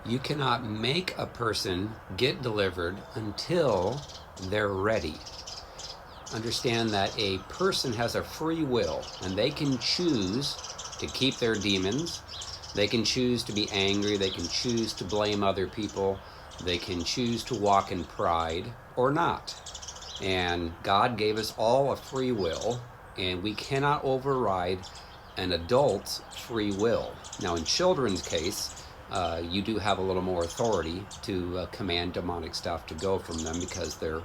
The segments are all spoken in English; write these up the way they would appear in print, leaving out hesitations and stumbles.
You cannot make a person get delivered until they're ready. Understand that a person has a free will, and they can choose to keep their demons. They can choose to be angry. They can choose to blame other people. They can choose to walk in pride or not. And God gave us all a free will, and we cannot override an adult's free will. Now, in children's case, you do have a little more authority to command demonic stuff to go from them because they're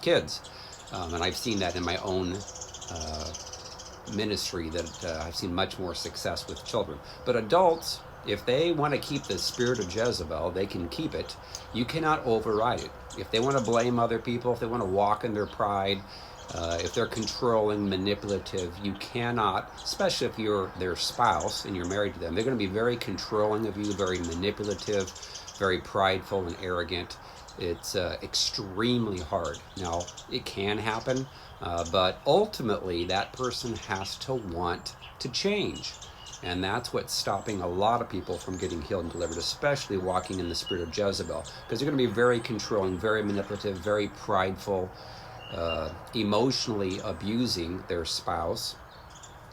kids. And I've seen that in my own ministry, that I've seen much more success with children. But adults, if they want to keep the spirit of Jezebel, they can keep it. You cannot override it. If they want to blame other people, if they want to walk in their pride, if they're controlling, manipulative, you cannot, especially if you're their spouse and you're married to them, they're going to be very controlling of you, very manipulative, very prideful and arrogant. It's extremely hard. Now, it can happen, but ultimately that person has to want to change. And that's what's stopping a lot of people from getting healed and delivered, especially walking in the spirit of Jezebel, because they're going to be very controlling, very manipulative, very prideful, emotionally abusing their spouse.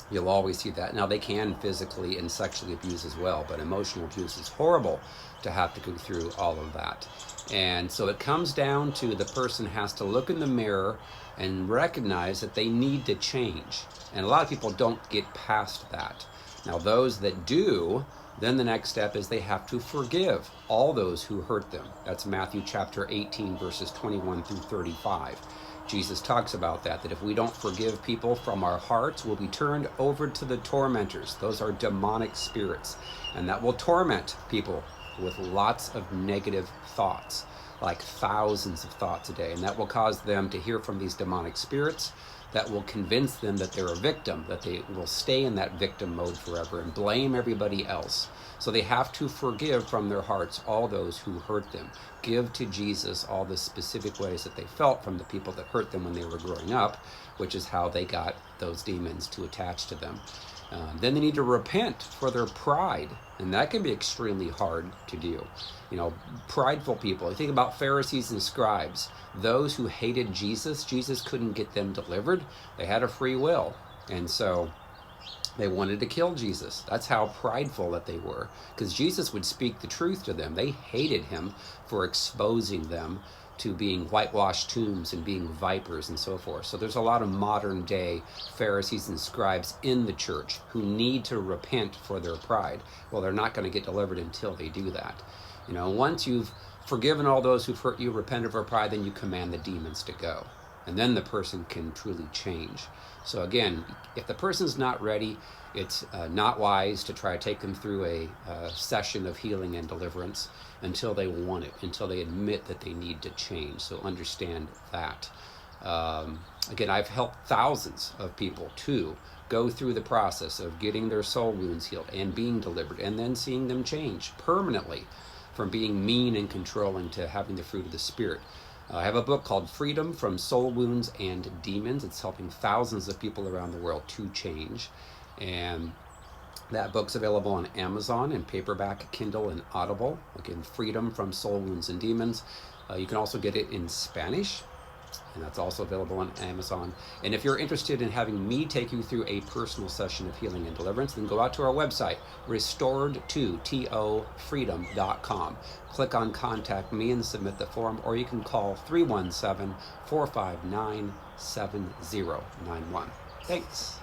You'll always see that. Now, they can physically and sexually abuse as well, but emotional abuse is horrible to have to go through all of that. And so it comes down to the person has to look in the mirror and recognize that they need to change. And a lot of people don't get past that. Now, those that do, then the next step is they have to forgive all those who hurt them. That's Matthew chapter 18, verses 21 through 35. Jesus talks about that if we don't forgive people from our hearts, we'll be turned over to the tormentors. Those are demonic spirits, and that will torment people with lots of negative thoughts, like thousands of thoughts a day, and that will cause them to hear from these demonic spirits that will convince them that they're a victim, that they will stay in that victim mode forever and blame everybody else. So they have to forgive from their hearts all those who hurt them. Give to Jesus all the specific ways that they felt from the people that hurt them when they were growing up, which is how they got those demons to attach to them. Then they need to repent for their pride, and that can be extremely hard to do. You know, prideful people, you think about Pharisees and scribes, those who hated Jesus, Jesus couldn't get them delivered. They had a free will, and so they wanted to kill Jesus. That's how prideful that they were, because Jesus would speak the truth to them. They hated him for exposing them to being whitewashed tombs and being vipers and so forth. So there's a lot of modern day Pharisees and scribes in the church who need to repent for their pride. Well, they're not going to get delivered until they do that. You know, once you've forgiven all those who've hurt you, repented for pride, then you command the demons to go. And then the person can truly change. So again, if the person's not ready, it's not wise to try to take them through a session of healing and deliverance until they want it, until they admit that they need to change. So understand that. Again, I've helped thousands of people to go through the process of getting their soul wounds healed and being delivered, and then seeing them change permanently from being mean and controlling to having the fruit of the Spirit. I have a book called Freedom from Soul Wounds and Demons. It's helping thousands of people around the world to change. And that book's available on Amazon in paperback, Kindle, and Audible. Again, Freedom from Soul Wounds and Demons. You can also get it in Spanish, and that's also available on Amazon. And if you're interested in having me take you through a personal session of healing and deliverance, then go out to our website, restored2tofreedom.com. Click on Contact Me and submit the form, or you can call 317-459-7091. Thanks.